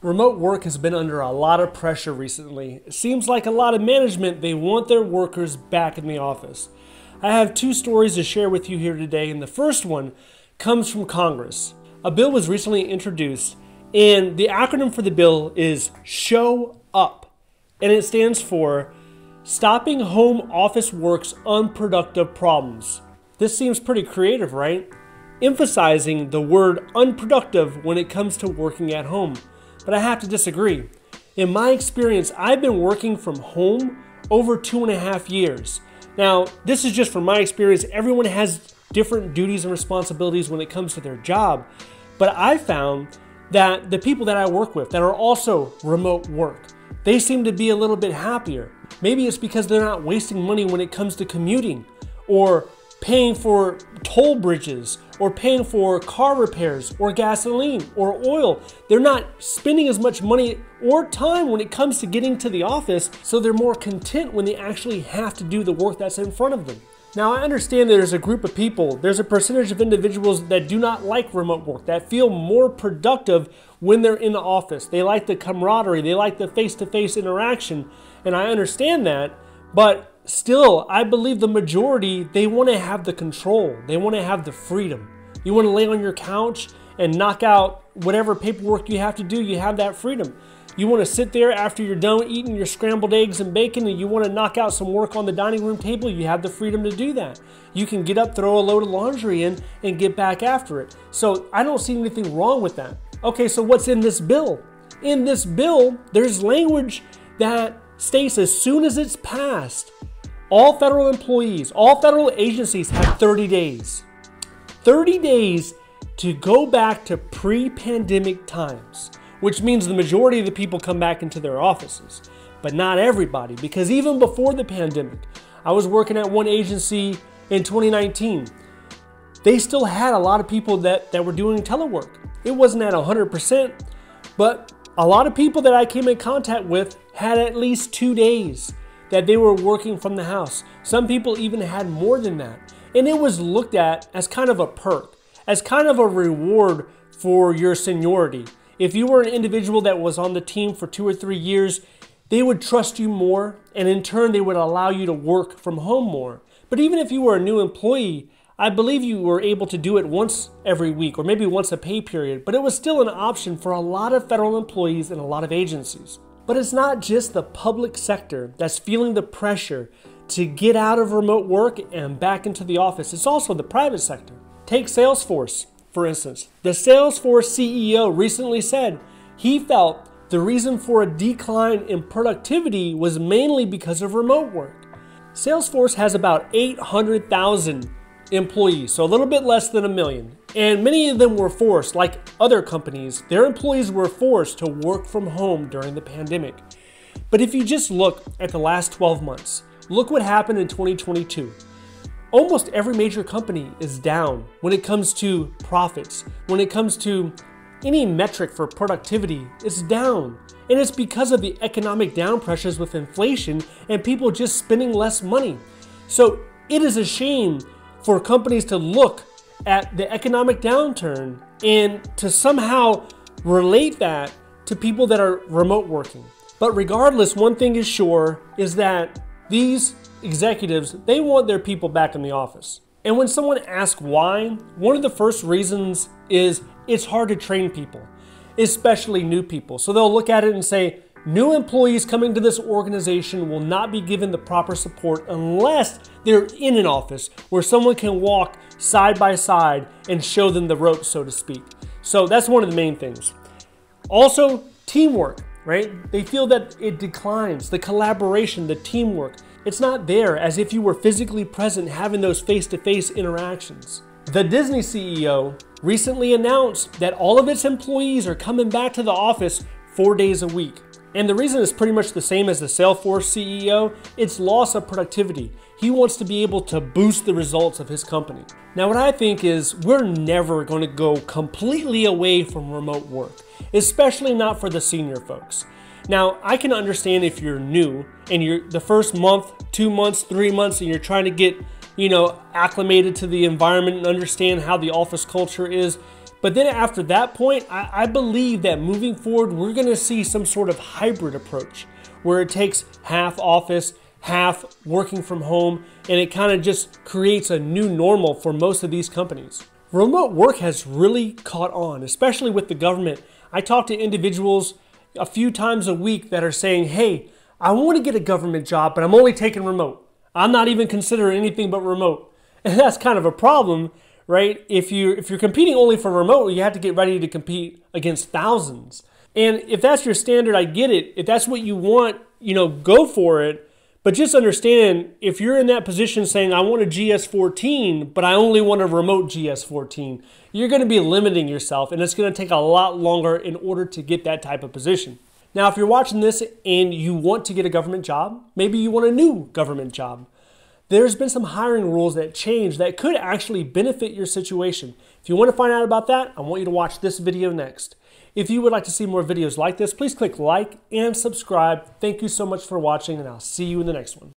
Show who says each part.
Speaker 1: Remote work has been under a lot of pressure recently. It seems like a lot of management, they want their workers back in the office. I have two stories to share with you here today, and the first one comes from Congress. A bill was recently introduced, and the acronym for the bill is SHOW UP, and it stands for Stopping Home Office Work's Unproductive Problems. This seems pretty creative, right? Emphasizing the word unproductive when it comes to working at home. But I have to disagree. In my experience, I've been working from home over 2.5 years. Now, this is just from my experience. Everyone has different duties and responsibilities when it comes to their job. But I found that the people that I work with that are also remote work, they seem to be a little bit happier. Maybe it's because they're not wasting money when it comes to commuting or paying for toll bridges or paying for car repairs or gasoline or oil. They're not spending as much money or time when it comes to getting to the office, so they're more content when they actually have to do the work that's in front of them. Now, I understand there's a group of people, there's a percentage of individuals that do not like remote work, that feel more productive when they're in the office. They like the camaraderie, they like the face-to-face interaction, and I understand that, but still, I believe the majority, they want to have the control. They want to have the freedom. You want to lay on your couch and knock out whatever paperwork you have to do. You have that freedom. You want to sit there after you're done eating your scrambled eggs and bacon and you want to knock out some work on the dining room table. You have the freedom to do that. You can get up, throw a load of laundry in, and get back after it. So I don't see anything wrong with that. Okay, so what's in this bill? In this bill, there's language that states as soon as it's passed, all federal employees, all federal agencies have 30 days. 30 days to go back to pre-pandemic times, which means the majority of the people come back into their offices, but not everybody, because even before the pandemic, I was working at one agency in 2019. They still had a lot of people that were doing telework. It wasn't at 100%, but a lot of people that I came in contact with had at least 2 days that they were working from the house. Some people even had more than that. And it was looked at as kind of a perk, as kind of a reward for your seniority. If you were an individual that was on the team for 2 or 3 years, they would trust you more, and in turn they would allow you to work from home more. But even if you were a new employee, I believe you were able to do it once every week or maybe once a pay period, but it was still an option for a lot of federal employees and a lot of agencies. But it's not just the public sector that's feeling the pressure to get out of remote work and back into the office. It's also the private sector. Take Salesforce, for instance. The Salesforce CEO recently said he felt the reason for a decline in productivity was mainly because of remote work. Salesforce has about 800,000 employees, so a little bit less than 1 million. And many of them were forced, like other companies, their employees were forced to work from home during the pandemic. But if you just look at the last 12 months, look what happened in 2022. Almost every major company is down when it comes to profits. When it comes to any metric for productivity, it's down. And it's because of the economic down pressures with inflation and people just spending less money. So it is a shame for companies to look at the economic downturn and to somehow relate that to people that are remote working. But regardless, one thing is sure is that these executives, they want their people back in the office. And when someone asks why, one of the first reasons is it's hard to train people, especially new people. So they'll look at it and say, new employees coming to this organization will not be given the proper support unless they're in an office where someone can walk side by side and show them the ropes, so to speak. So that's one of the main things. Also, teamwork, right? They feel that it declines, the collaboration, the teamwork. It's not there as if you were physically present having those face-to-face interactions. The Disney CEO recently announced that all of its employees are coming back to the office 4 days a week. And the reason is pretty much the same as the Salesforce CEO. It's loss of productivity. He wants to be able to boost the results of his company. Now, what I think is we're never going to go completely away from remote work, especially not for the senior folks. Now, I can understand if you're new and you're the first month, 2 months, 3 months, and you're trying to get, acclimated to the environment and understand how the office culture is. But then after that point, I believe that moving forward, we're gonna see some sort of hybrid approach where it takes half office, half working from home, and it kind of just creates a new normal for most of these companies. Remote work has really caught on, especially with the government. I talk to individuals a few times a week that are saying, hey, I want to get a government job, but I'm only taking remote. I'm not even considering anything but remote. And that's kind of a problem, right? If you're competing only for remote, you have to get ready to compete against thousands. And if that's your standard, I get it. If that's what you want, go for it. But just understand, if you're in that position saying, I want a GS14, but I only want a remote GS14, you're going to be limiting yourself, and it's going to take a lot longer in order to get that type of position. Now, if you're watching this and you want to get a government job, maybe you want a new government job, there's been some hiring rules that change that could actually benefit your situation. If you want to find out about that, I want you to watch this video next. If you would like to see more videos like this, please click like and subscribe. Thank you so much for watching, and I'll see you in the next one.